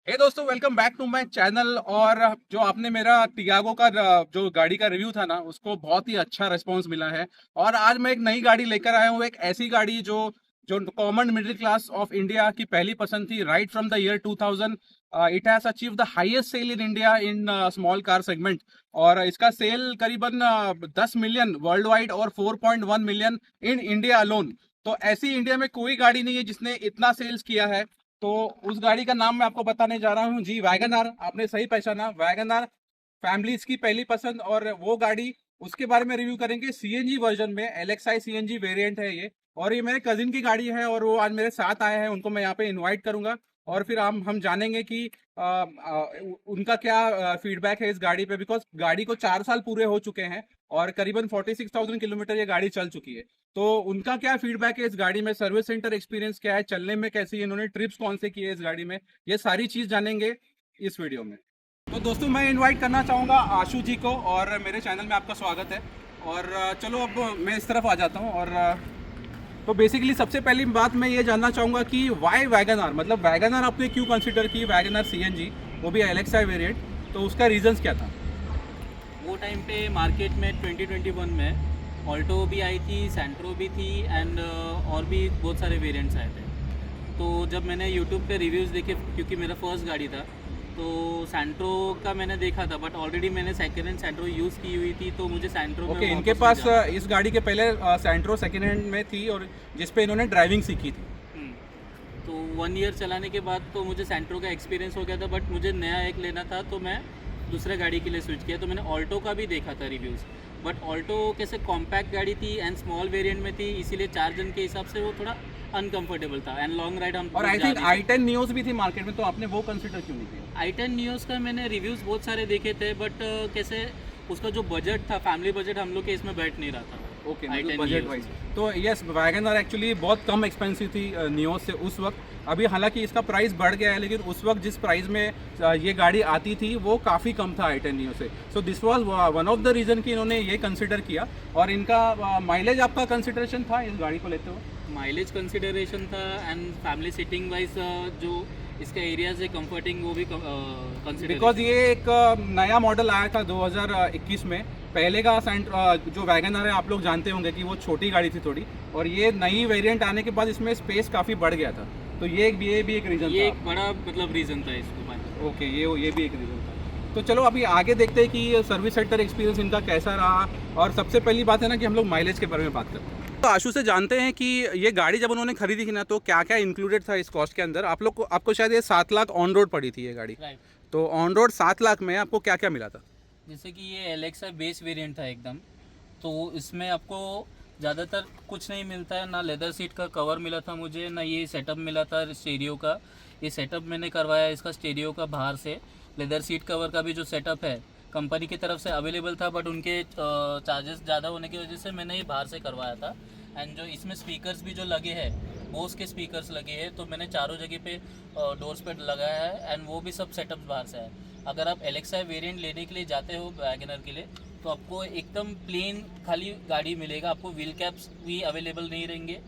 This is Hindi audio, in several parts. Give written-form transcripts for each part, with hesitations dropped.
हे दोस्तों, welcome back to my channel. और जो आपने मेरा टियागो का जो गाड़ी का रिव्यू था ना, उसको बहुत ही अच्छा रिस्पांस मिला है। और आज मैं एक नई गाड़ी लेकर आया हूँ, एक ऐसी गाड़ी जो जो common middle class of India की पहली पसंद थी। Right from the year 2000 it has achieve the highest sale in India in small car segment. और इसका सेल करीबन 10 मिलियन वर्ल्ड वाइड और 4.1 मिलियन इन इंडिया अलोन। तो ऐसी इंडिया में कोई गाड़ी नहीं है जिसने इतना सेल्स किया है। तो उस गाड़ी का नाम मैं आपको बताने जा रहा हूँ जी, वैगन आर। आपने सही पहचाना, वैगन आर फैमिलीज की पहली पसंद। और वो गाड़ी, उसके बारे में रिव्यू करेंगे सीएनजी वर्जन में। एलएक्सआई सीएनजी वेरिएंट है ये। और ये मेरे कजिन की गाड़ी है और वो आज मेरे साथ आए हैं, उनको मैं यहाँ पे इनवाइट करूंगा। और फिर हम जानेंगे कि उनका क्या फीडबैक है इस गाड़ी पे, बिकॉज गाड़ी को 4 साल पूरे हो चुके हैं और करीबन 46,000 किलोमीटर ये गाड़ी चल चुकी है। तो उनका क्या फीडबैक है इस गाड़ी में, सर्विस सेंटर एक्सपीरियंस क्या है, चलने में कैसी है, इन्होंने ट्रिप्स कौन से किए इस गाड़ी में, ये सारी चीज जानेंगे इस वीडियो में। तो दोस्तों, मैं इनवाइट करना चाहूँगा आशु जी को, और मेरे चैनल में आपका स्वागत है। और चलो अब मैं इस तरफ आ जाता हूँ। और तो बेसिकली सबसे पहली बात मैं ये जानना चाहूँगा कि वाई वैगन आर, मतलब वैगन आर आपने क्यों कंसिडर की, वैगन आर सीएनजी, वो भी एलेक्सा वेरिएंट। तो उसका रीजंस क्या था? वो टाइम पे मार्केट में 2021 में ऑल्टो भी आई थी, सेंट्रो भी थी एंड और भी बहुत सारे वेरिएंट्स आए थे। तो जब मैंने यूट्यूब पे रिव्यूज़ देखे, क्योंकि मेरा फर्स्ट गाड़ी था, तो सेंट्रो का मैंने देखा था, बट ऑलरेडी मैंने सेकेंड हैंड सेंट्रो यूज़ की हुई थी, तो मुझे सेंट्रो में इनके वापस पास नहीं जाना। इस गाड़ी के पहले सेंट्रो सेकेंड हैंड में थी, और जिस पे इन्होंने ड्राइविंग सीखी थी। हम्म, तो 1 ईयर चलाने के बाद तो मुझे सेंट्रो का एक्सपीरियंस हो गया था, बट मुझे नया एक लेना था, तो मैं दूसरे गाड़ी के लिए स्विच किया। तो मैंने ऑल्टो का भी देखा था रिव्यूज़, बट ऑल्टो कैसे कॉम्पैक्ट गाड़ी थी एंड स्मॉल वेरिएंट में थी, इसीलिए 4 जन के हिसाब से वो थोड़ा अनकंफर्टेबल था एंड लॉन्ग राइड हम और आई थिंक i10 नियोस भी थी मार्केट में, तो आपने वो कंसिडर क्यों नहीं किया? i10 न्यूज़ का मैंने रिव्यूज़ बहुत सारे देखे थे, बट कैसे उसका जो बजट था, फैमिली बजट हम लोग के इसमें बैठ नहीं रहा था। Okay, i10 budget Neo wise. तो यस, वैगन आर एक्चुअली बहुत कम एक्सपेंसिव थी नियोस से उस वक्त। अभी हालांकि इसका प्राइस बढ़ गया है, लेकिन उस वक्त जिस प्राइस में ये गाड़ी आती थी वो काफ़ी कम था i10 नियो से। So this was one of the reason कि इन्होंने ये कंसिडर किया। और इनका माइलेज आपका कंसिडरेशन था इस गाड़ी को लेते हुए? माइलेज कंसिडरेशन था एंड फैमिली सीटिंग वाइज जो इसका एरियाज है कंफर्टिंग, वो भी कंसिडर। बिकॉज ये एक नया मॉडल आया था 2021 में। पहले का जो वैगन आर है, आप लोग जानते होंगे कि वो छोटी गाड़ी थी थोड़ी, और ये नई वेरिएंट आने के बाद इसमें स्पेस काफ़ी बढ़ गया था। तो ये भी एक रीज़न था। ये एक बड़ा मतलब रीज़न था इसको मैं। ओके, ये भी एक रीज़न था। तो चलो अभी आगे देखते हैं कि सर्विस सेंटर एक्सपीरियंस इनका कैसा रहा। और सबसे पहली बात है ना कि हम लोग माइलेज के बारे में बात करते हैं। तो आशु से जानते हैं कि ये गाड़ी जब उन्होंने खरीदी थी ना, तो क्या क्या इंक्लूडेड था इस कॉस्ट के अंदर। आपको शायद ये 7 लाख ऑन रोड पड़ी थी ये गाड़ी। राइट। तो ऑन रोड 7 लाख में आपको क्या क्या मिला था? जैसे कि ये एलेक्सा बेस वेरिएंट था एकदम, तो इसमें आपको ज़्यादातर कुछ नहीं मिलता है। ना लेदर सीट का कवर मिला था मुझे, ना ये सेटअप मिला था स्टीरियो का। ये सेटअप मैंने करवाया इसका स्टीरियो का बाहर से। लेदर सीट कवर का भी जो सेटअप है कंपनी की तरफ से अवेलेबल था, बट उनके चार्जेस ज़्यादा होने की वजह से मैंने ये बाहर से करवाया था। एंड जो इसमें स्पीकर्स भी जो लगे हैं, बोस के स्पीकर्स लगे हैं, तो मैंने चारों जगह पे डोर्स पे लगाया है एंड वो भी सब सेटअप बाहर से है। अगर आप एलेक्सा वेरिएंट लेने के लिए जाते हो वैगनर के लिए, तो आपको एकदम प्लेन खाली गाड़ी मिलेगा, आपको व्हील कैप्स भी अवेलेबल नहीं रहेंगे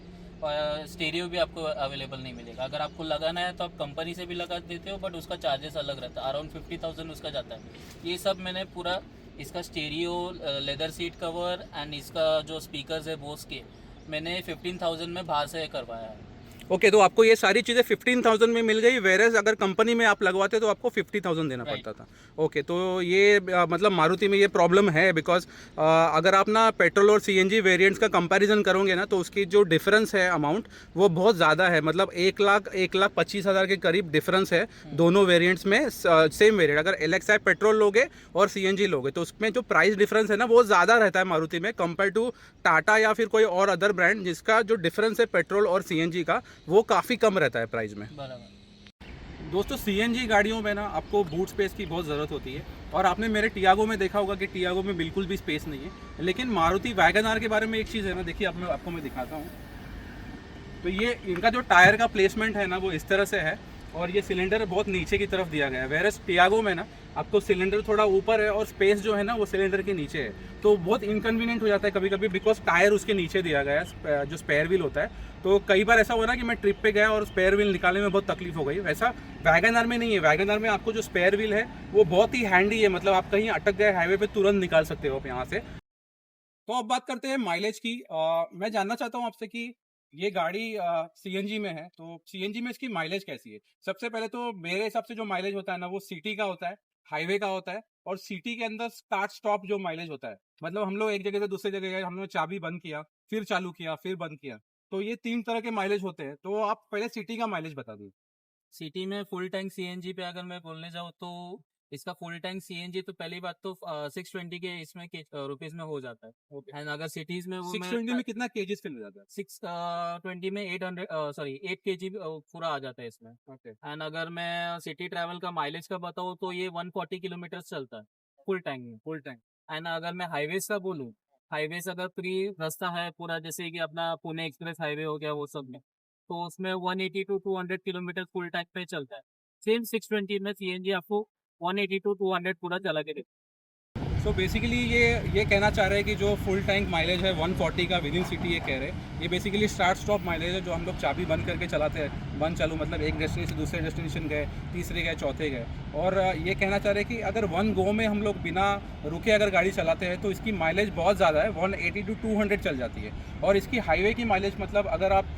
और स्टेरियो भी आपको अवेलेबल नहीं मिलेगा। अगर आपको लगाना है तो आप कंपनी से भी लगा देते हो, बट उसका चार्जेस अलग रहता है, अराउंड 50,000 उसका जाता है। ये सब मैंने पूरा इसका stereo, leather seat cover and इसका जो स्पीकर्स है बोस के, मैंने 15,000 में बाहर से करवाया है। ओके, तो आपको ये सारी चीज़ें 15,000 में मिल गई, वेरेज अगर कंपनी में आप लगवाते तो आपको 50,000 देना Right. पड़ता था। ओके, तो ये मतलब मारुति में ये प्रॉब्लम है, बिकॉज अगर आप ना पेट्रोल और सीएनजी वेरिएंट्स का कंपैरिजन करोगे ना, तो उसकी जो डिफरेंस है अमाउंट, वो बहुत ज़्यादा है। मतलब 1,25,000 के करीब डिफरेंस है दोनों वेरिएंट्स में। सेम वेरिएंट अगर एलएक्सआई पेट्रोल लोगे और सीएनजी लोगे, तो उसमें जो प्राइस डिफरेंस है ना, वो ज़्यादा रहता है मारुति में कंपेयर टू टाटा या फिर कोई और अदर ब्रांड, जिसका जो डिफरेंस है पेट्रोल और सीएनजी का, वो काफ़ी कम रहता है प्राइस में। बराबर। दोस्तों, सीएनजी गाड़ियों में ना आपको बूट स्पेस की बहुत ज़रूरत होती है। और आपने मेरे टियागो में देखा होगा कि टियागो में बिल्कुल भी स्पेस नहीं है। लेकिन मारुति वैगन आर के बारे में एक चीज़ है ना, देखिए आपको मैं दिखाता हूँ। तो ये इनका जो टायर का प्लेसमेंट है ना, वो इस तरह से है और ये सिलेंडर बहुत नीचे की तरफ दिया गया है, वेरस टियागो में ना आपको सिलेंडर थोड़ा ऊपर है और स्पेस जो है ना वो सिलेंडर के नीचे है, तो बहुत इनकन्वीनियंट हो जाता है कभी कभी, बिकॉज टायर उसके नीचे दिया गया है जो स्पेयर व्हील होता है। तो कई बार ऐसा हुआ ना कि मैं ट्रिप पे गया और स्पेयर व्हील निकालने में बहुत तकलीफ हो गई। वैसा वैगन आर में नहीं है, वैगन आर में आपको जो स्पेयर व्हील है वो बहुत ही हैंडी है, मतलब आप कहीं अटक गए हाईवे पे तुरंत निकाल सकते हो आप यहाँ से। तो अब बात करते हैं माइलेज की। मैं जानना चाहता हूँ आपसे कि ये गाड़ी सीएनजी में है, तो सीएनजी में इसकी माइलेज कैसी है? सबसे पहले तो मेरे हिसाब से जो माइलेज होता है ना वो सिटी का होता है, हाईवे का होता है, और सिटी के अंदर स्टार्ट स्टॉप जो माइलेज होता है, मतलब हम लोग एक जगह से दूसरी जगह गए, हमने चाबी बंद किया, फिर चालू किया, फिर बंद किया, तो ये 3 तरह के माइलेज होते हैं। तो आप पहले सिटी का माइलेज बता दीजिए। सिटी में फुल टैंक सीएनजी पे अगर मैं बोलने जाऊँ तो इसका फुल टैंक सीएनजी तो पहली बात तो 620 के इसमें रुपीज में हो जाता है। ओके। एंड अगर सिटीज में वो 620 में कितना केजीस फिल हो जाता है? 620 में 8 केजी पूरा आ जाता है इसमें। ओके। एंड अगर मैं सिटी ट्रैवल का माइलेज का बताऊँ तो ये 140 किलोमीटर चलता है फुल टैंक में। Full tank. एंड अगर मैं हाईवेज का बोलूँ, हाईवेज अगर फ्री रास्ता है पूरा, जैसे कि अपना पुणे एक्सप्रेस हाईवे हो गया वो सब में, तो उसमें 180 टू 200 किलोमीटर फुल टैंक पे चलता है। सेम 620 में सीएनजी आपको 180 टू 200 पूरा चला के देता सो बेसिकली ये कहना चाह रहे हैं कि जो फुल टैंक माइलेज है 140 का विद इन सिटी, ये कह रहे हैं ये बेसिकली स्टार्ट स्टॉप माइलेज है, जो हम लोग चाबी बंद करके चलाते हैं, बंद चालू मतलब एक डेस्टिनेशन से दूसरे डेस्टिनेशन गए, तीसरे गए, चौथे गए। और ये कहना चाह रहे हैं कि अगर वन गो में हम लोग बिना रुके अगर गाड़ी चलाते हैं तो इसकी माइलेज बहुत ज़्यादा है, 180 टू 200 चल जाती है। और इसकी हाईवे की माइलेज मतलब अगर आप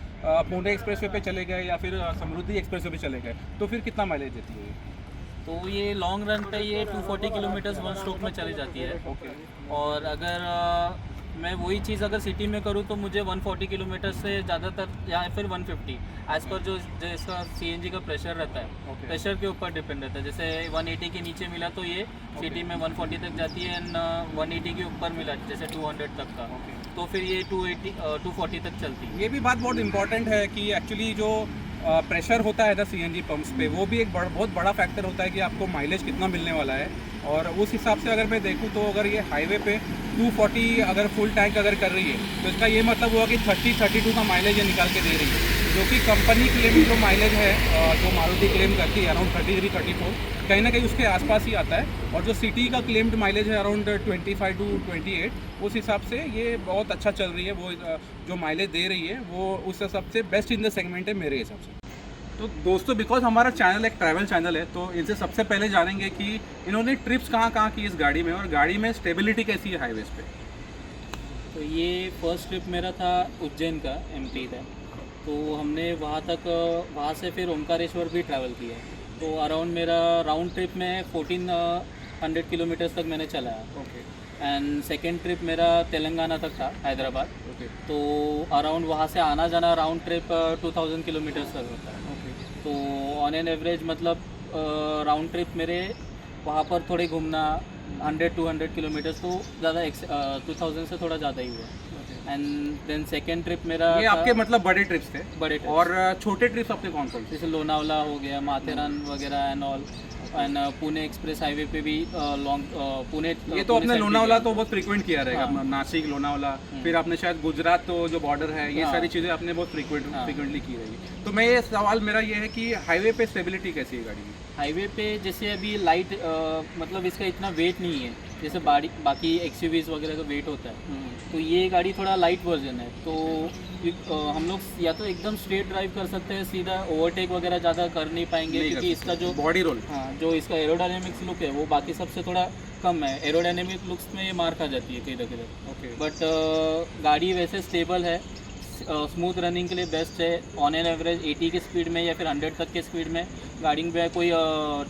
पुणे एक्सप्रेस वे पे चले गए या फिर समृद्धि एक्सप्रेस वे पे चले गए तो फिर कितना माइलेज देती है ये? तो ये लॉन्ग रन पे ये 240 किलोमीटर वन स्ट्रोक में चली जाती है। ओके। और अगर मैं वही चीज़ अगर सिटी में करूँ तो मुझे 140 किलोमीटर से ज़्यादातर या फिर 150 एज पर जो जैसा सीएनजी का प्रेशर रहता है, Okay. प्रेशर के ऊपर डिपेंड रहता है। जैसे 180 के नीचे मिला तो ये सिटी में 140 तक जाती है, एंड 180 के ऊपर मिला जैसे 200 तक का, Okay. तो फिर ये 240 तक चलती है। ये भी बात बहुत इंपॉर्टेंट है कि एक्चुअली जो प्रेशर होता है ना सीएनजी पंप्स पे, वो भी एक बहुत बड़ा फैक्टर होता है कि आपको माइलेज कितना मिलने वाला है। और उस हिसाब से अगर मैं देखूँ तो अगर ये हाईवे पे 240 अगर फुल टैंक अगर कर रही है तो इसका ये मतलब हुआ कि 30-32 का माइलेज ये निकाल के दे रही है, जो कि कंपनी क्लेम जो माइलेज है जो मारुति क्लेम करती है अराउंड 33-34, कहीं ना कहीं उसके आसपास ही आता है। और जो सिटी का क्लेम्ड माइलेज है अराउंड 25 टू 28, उस हिसाब से ये बहुत अच्छा चल रही है। वो जो माइलेज दे रही है वो उस हिसाब से बेस्ट इन द सेगमेंट है मेरे हिसाब से। तो दोस्तों बिकॉज हमारा चैनल एक ट्रैवल चैनल है तो इनसे सबसे पहले जानेंगे कि इन्होंने ट्रिप्स कहाँ कहाँ की इस गाड़ी में, और गाड़ी में स्टेबिलिटी कैसी है हाईवेज पे। तो ये फर्स्ट ट्रिप मेरा था उज्जैन का, एमपी का। तो हमने वहाँ से फिर ओमकारेश्वर भी ट्रैवल किया। तो अराउंड मेरा राउंड ट्रिप में 1400 किलोमीटर्स तक मैंने चलाया। ओके। एंड सेकेंड ट्रिप मेरा तेलंगाना तक था, हैदराबाद। ओके। तो अराउंड वहाँ से आना जाना राउंड ट्रिप 2000 किलोमीटर्स तक होता है। ओके। तो ऑन एन एवरेज मतलब राउंड ट्रिप मेरे वहाँ पर थोड़े घूमना 100-200 किलोमीटर्स, तो ज़्यादा 2000 से थोड़ा ज़्यादा ही हुआ। एंड देन सेकेंड ट्रिप मेरा ये आपके मतलब बड़े ट्रिप्स थे? बड़े ट्रिप। और छोटे ट्रिप्स आपने कौन कौन से? जैसे लोनावला हो गया, माथेरान वगैरह and all. And Pune express highway पे भी लॉन्ग पुणे, ये तो आपने लोनावला तो बहुत फ्रीक्वेंट किया रहेगा। हाँ। नासिक, लोनावला, फिर आपने शायद गुजरात तो जो बॉर्डर है, ये हाँ। सारी चीज़ें आपने बहुत हाँ। फ्रीक्वेंटली की रहेगी। तो मैं ये सवाल मेरा ये है कि हाईवे पे स्टेबिलिटी कैसी है गाड़ी की? हाईवे पे जैसे अभी लाइट मतलब इसका इतना वेट नहीं है जैसे बाकी एक्सयूवीज वगैरह का वेट होता है। तो ये गाड़ी थोड़ा लाइट वर्जन है, तो हम लोग या तो एकदम स्ट्रेट ड्राइव कर सकते हैं, सीधा ओवरटेक वगैरह ज़्यादा कर नहीं पाएंगे क्योंकि इसका जो बॉडी रोल, हाँ, जो इसका एरोडायनेमिक्स लुक है वो बाकी सबसे थोड़ा कम है। एरोडायनेमिक लुक्स में ये मार खा जाती है किधर किधर। ओके। बट गाड़ी वैसे स्टेबल है, स्मूथ रनिंग के लिए बेस्ट है। ऑन एन एवरेज 80 की स्पीड में या फिर 100 तक के स्पीड में गाड़ी में कोई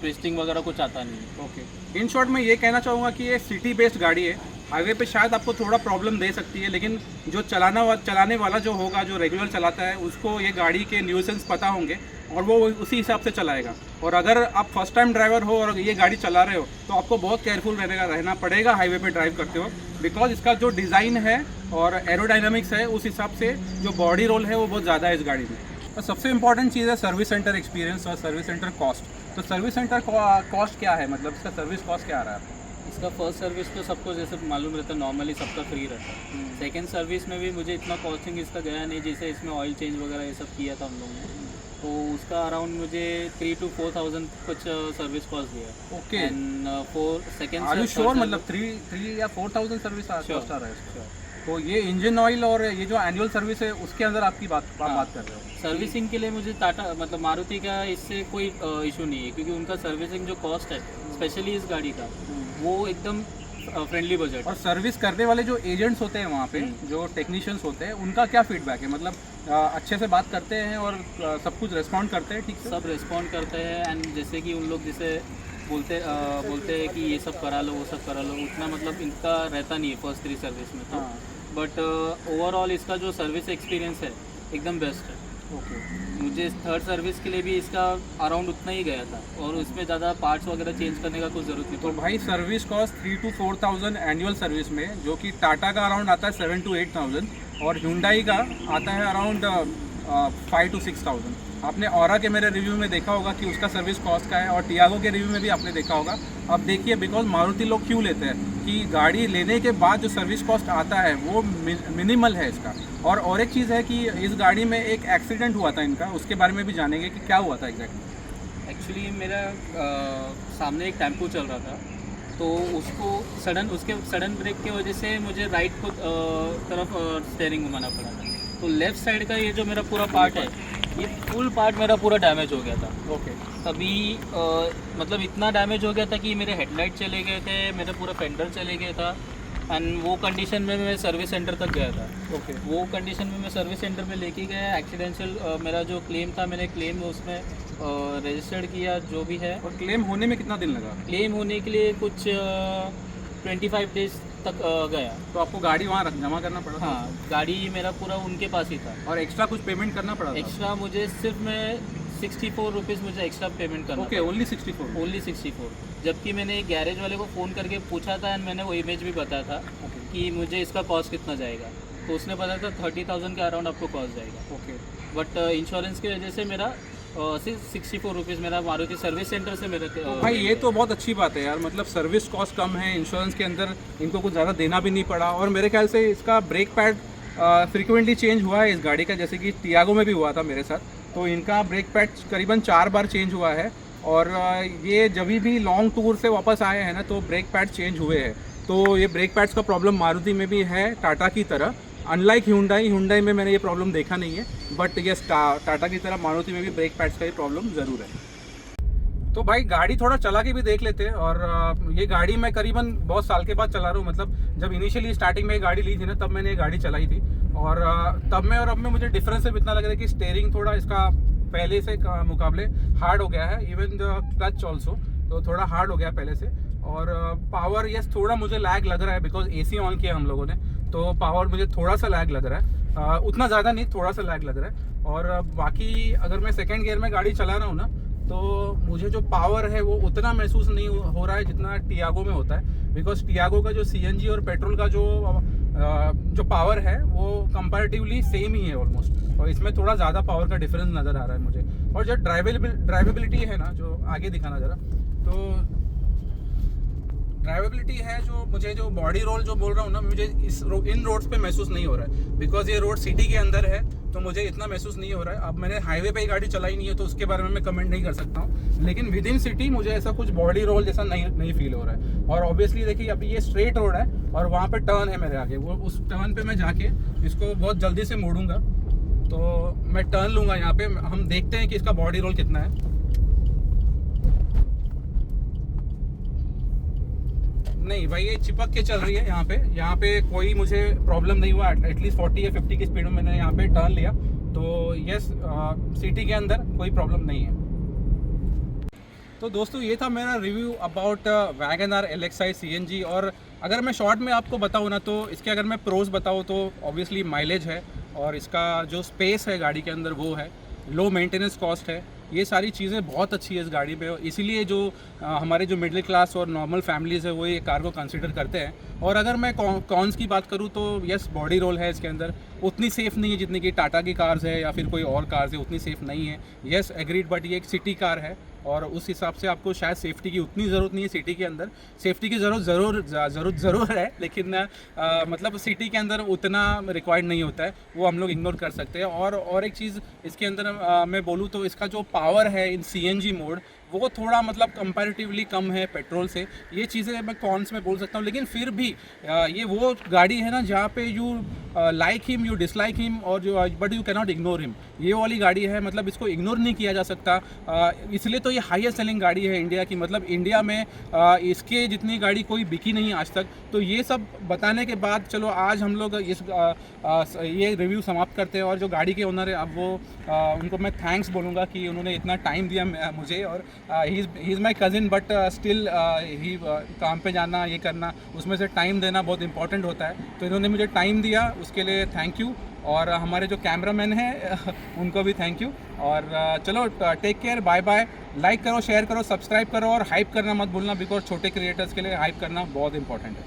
ट्विस्टिंग वगैरह कुछ आता नहीं है। ओके। इन शॉर्ट मैं ये कहना चाहूँगा कि ये सिटी बेस्ड गाड़ी है, हाईवे पे शायद आपको थोड़ा प्रॉब्लम दे सकती है, लेकिन जो चलाने वाला जो होगा, जो रेगुलर चलाता है, उसको ये गाड़ी के न्यूसेंस पता होंगे और वो उसी हिसाब से चलाएगा। और अगर आप फर्स्ट टाइम ड्राइवर हो और ये गाड़ी चला रहे हो तो आपको बहुत केयरफुल रहना पड़ेगा हाईवे पे ड्राइव करते हो, बिकॉज इसका जो डिज़ाइन है और एरोडायनामिक्स है उस हिसाब से जो बॉडी रोल है वो बहुत ज़्यादा है इस गाड़ी में। और सबसे इंपॉर्टेंट चीज़ है सर्विस सेंटर एक्सपीरियंस और सर्विस सेंटर कॉस्ट। तो सर्विस सेंटर कॉस्ट क्या है, मतलब इसका सर्विस कॉस्ट क्या आ रहा है आपको? इसका फर्स्ट सर्विस तो सबको जैसे मालूम रहता है, नॉर्मली सबका फ्री रहता है। सेकंड सर्विस में भी मुझे इतना कॉस्टिंग इसका गया नहीं, जैसे इसमें ऑयल चेंज वगैरह ये सब किया था हम लोगों ने। तो उसका अराउंड मुझे 3 to 4,000 कुछ सर्विस कॉस्ट दिया। Okay, and for second are you sure? मतलब 3 या 4,000 सर्विस कॉस्ट आ रहा है इसका? तो ये इंजन ऑयल और ये जो एनुअल सर्विस है उसके अंदर आपकी बात कर रहे हो? सर्विसिंग के लिए मुझे टाटा मतलब मारुति का इससे कोई इशू नहीं है, क्योंकि उनका सर्विसिंग जो कॉस्ट है स्पेशली इस गाड़ी का वो एकदम फ्रेंडली बजट। और सर्विस करने वाले जो एजेंट्स होते हैं वहाँ पे, जो टेक्नीशियंस होते हैं, उनका क्या फीडबैक है? मतलब अच्छे से बात करते हैं और सब कुछ रिस्पॉन्ड करते हैं ठीक से? सब रिस्पॉन्ड करते हैं। एंड जैसे कि उन लोग जैसे बोलते हैं कि ये सब करा लो वो सब करा लो, उतना मतलब इनका रहता नहीं है फर्स्ट 3 सर्विस में तो। बट ओवरऑल इसका जो सर्विस एक्सपीरियंस है एकदम बेस्ट है। ओके, मुझे थर्ड सर्विस के लिए भी इसका अराउंड उतना ही गया था और उसमें ज़्यादा पार्ट्स वगैरह चेंज करने का कुछ ज़रूरत नहीं। तो भाई service cost 3 to 4,000 annual service में, जो कि टाटा का अराउंड आता है 7 to 8,000 और Hyundai का आता है अराउंड 5 to 6,000। आपने ऑरा के मेरे रिव्यू में देखा होगा कि उसका सर्विस कॉस्ट का है, और टियागो के रिव्यू में भी आपने देखा होगा। अब देखिए, बिकॉज मारुति लोग क्यों लेते हैं कि गाड़ी लेने के बाद जो सर्विस कॉस्ट आता है वो मिनिमल है इसका। और एक चीज़ है कि इस गाड़ी में एक एक्सीडेंट हुआ था इनका, उसके बारे में भी जानेंगे कि क्या हुआ था एग्जैक्टली। एक्चुअली मेरा सामने एक टेम्पो चल रहा था, तो उसके सडन ब्रेक की वजह से मुझे राइट को तरफ स्टेयरिंग घुमाना पड़ा था। तो लेफ़्ट साइड का ये जो मेरा पूरा पार्ट है, ये फुल पार्ट मेरा पूरा डैमेज हो गया था। ओके, तभी मतलब इतना डैमेज हो गया था कि मेरे हेडलाइट चले गए थे, मेरा पूरा फेंडर चले गया था। एंड वो कंडीशन में मैं सर्विस सेंटर तक गया था। ओके, वो कंडीशन में मैं सर्विस सेंटर में लेके गया। एक्सीडेंशियल मेरा जो क्लेम था, मैंने क्लेम उसमें रजिस्टर्ड किया जो भी है। और क्लेम होने में कितना दिन लगा? क्लेम होने के लिए कुछ 25 डेज तक गया। तो आपको गाड़ी वहाँ जमा करना पड़ा था? हाँ, गाड़ी मेरा पूरा उनके पास ही था। और एक्स्ट्रा कुछ पेमेंट करना पड़ा था? एक्स्ट्रा मुझे सिर्फ मैं 64 रुपीज़ मुझे एक्स्ट्रा पेमेंट करना। Okay, only 64? ओनली 64। जबकि मैंने एक गैरेज वाले को फ़ोन करके पूछा था एंड मैंने वो इमेज भी बताया था कि मुझे इसका कॉस्ट कितना जाएगा, तो उसने बताया था 30,000 के अराउंड आपको कॉस्ट जाएगा। ओके, बट इंश्योरेंस की वजह से मेरा 64 रुपीज़ मेरा मारुति सर्विस सेंटर से मेरे भाई ये तो बहुत अच्छी बात है यार। मतलब सर्विस कॉस्ट कम है, इंश्योरेंस के अंदर इनको कुछ ज़्यादा देना भी नहीं पड़ा। और मेरे ख्याल से इसका ब्रेक पैड फ्रिक्वेंटली चेंज हुआ है इस गाड़ी का, जैसे कि टियागो में भी हुआ था मेरे साथ। तो इनका ब्रेक पैड करीबन 4 बार चेंज हुआ है। और ये जब भी लॉन्ग टूर से वापस आए हैं ना, तो ब्रेक पैड चेंज हुए हैं। तो ये ब्रेक पैड्स का प्रॉब्लम मारुति में भी है टाटा की तरह। अनलाइक Hyundai में मैंने ये प्रॉब्लम देखा नहीं है, बट यस टाटा की तरह मारुति में भी ब्रेक पैड्स का ये प्रॉब्लम ज़रूर है। तो भाई गाड़ी थोड़ा चला के भी देख लेते हैं। और ये गाड़ी मैं करीबन बहुत साल के बाद चला रहा हूँ। मतलब जब इनिशियली स्टार्टिंग में ये गाड़ी ली थी ना, तब मैंने ये गाड़ी चलाई थी। और तब में और अब में मुझे डिफरेंस सिर्फ इतना लग रहा है कि स्टेयरिंग थोड़ा इसका पहले से मुकाबले हार्ड हो गया है। इवन द क्लच ऑल्सो तो थोड़ा हार्ड हो गया पहले से। और पावर यस थोड़ा मुझे लैग लग रहा है, बिकॉज AC ऑन किया हम लोगों ने, तो पावर मुझे थोड़ा सा लैग लग रहा है। उतना ज़्यादा नहीं, थोड़ा सा लैग लग रहा है। और बाकी अगर मैं सेकंड गियर में गाड़ी चला रहा हूँ ना, तो मुझे जो पावर है वो उतना महसूस नहीं हो रहा है जितना टियागो में होता है। बिकॉज टियागो का जो CNG और पेट्रोल का जो पावर है वो कंपैरेटिवली सेम ही है ऑलमोस्ट, और इसमें थोड़ा ज़्यादा पावर का डिफरेंस नज़र आ रहा है मुझे। और जो ड्राइवेबिलिटी है ना, जो आगे दिखाना ज़रा, तो ड्राइवेबिलिटी है जो मुझे, जो बॉडी रोल जो बोल रहा हूँ ना, मुझे इन रोड्स पे महसूस नहीं हो रहा है। बिकॉज ये रोड सिटी के अंदर है तो मुझे इतना महसूस नहीं हो रहा है। अब मैंने हाईवे पे ही गाड़ी चलाई नहीं है तो उसके बारे में मैं कमेंट नहीं कर सकता हूँ, लेकिन विद इन सिटी मुझे ऐसा कुछ बॉडी रोल जैसा नहीं फील हो रहा है। और ऑब्वियसली देखिए, अभी ये स्ट्रेट रोड है और वहाँ पे टर्न है मेरे आगे, वो उस टर्न पे मैं जाके इसको बहुत जल्दी से मोड़ूंगा। तो मैं टर्न लूँगा यहाँ पे, हम देखते हैं कि इसका बॉडी रोल कितना है। नहीं भाई, ये चिपक के चल रही है यहाँ पे कोई मुझे प्रॉब्लम नहीं हुआ। एटलीस्ट 40 या 50 की स्पीड में मैंने यहाँ पे टर्न लिया, तो यस सिटी के अंदर कोई प्रॉब्लम नहीं है। तो दोस्तों ये था मेरा review about wagon R LXi CNG। और अगर मैं शॉर्ट में आपको बताऊँ ना, तो इसके अगर मैं प्रोज बताऊँ तो ऑब्वियसली माइलेज है, और इसका जो स्पेस है गाड़ी के अंदर वो है, लो मेंटेनेंस कॉस्ट है, ये सारी चीज़ें बहुत अच्छी है इस गाड़ी पे। इसीलिए जो हमारे जो मिडिल क्लास और नॉर्मल फैमिलीज़ है वो ये कार को कंसिडर करते हैं। और अगर मैं कॉन्स की बात करूँ तो यस, बॉडी रोल है इसके अंदर, उतनी सेफ़ नहीं है जितनी कि टाटा की कार्स है या फिर कोई और कार्स है, उतनी सेफ़ नहीं है। यस एग्रीड, बट ये एक सिटी कार है और उस हिसाब से आपको शायद सेफ्टी की उतनी ज़रूरत नहीं है सिटी के अंदर। सेफ्टी की ज़रूर है, लेकिन मतलब सिटी के अंदर उतना रिक्वायर्ड नहीं होता है, वो हम लोग इग्नोर कर सकते हैं। और एक चीज़ इसके अंदर मैं बोलूँ तो इसका जो पावर है इन CNG मोड वो थोड़ा मतलब कंपैरेटिवली कम है पेट्रोल से। ये चीज़ें मैं कॉन्स में बोल सकता हूँ, लेकिन फिर भी ये वो गाड़ी है ना जहाँ पे you like him, you dislike him, और जो but you cannot ignore him. ये वाली गाड़ी है, मतलब इसको इग्नोर नहीं किया जा सकता। इसलिए तो ये हाईएस्ट सेलिंग गाड़ी है इंडिया की। मतलब इंडिया में इसके जितनी गाड़ी कोई बिकी नहीं आज तक। तो ये सब बताने के बाद चलो आज हम लोग ये रिव्यू समाप्त करते हैं। और जो गाड़ी के ओनर है, अब वो उनको मैं थैंक्स बोलूँगा कि उन्होंने इतना टाइम दिया मुझे। और he is my cousin, but still he काम पे जाना, ये करना, उसमें से टाइम देना बहुत इंपॉर्टेंट होता है। तो इन्होंने मुझे टाइम दिया, उसके लिए थैंक यू। और हमारे जो कैमरामैन हैं उनको भी थैंक यू। और चलो take care, bye bye. Like करो, शेयर करो, सब्सक्राइब करो, और हाइप करना मत भूलना, बिकॉज छोटे क्रिएटर्स के लिए हाइप करना बहुत इंपॉर्टेंट है।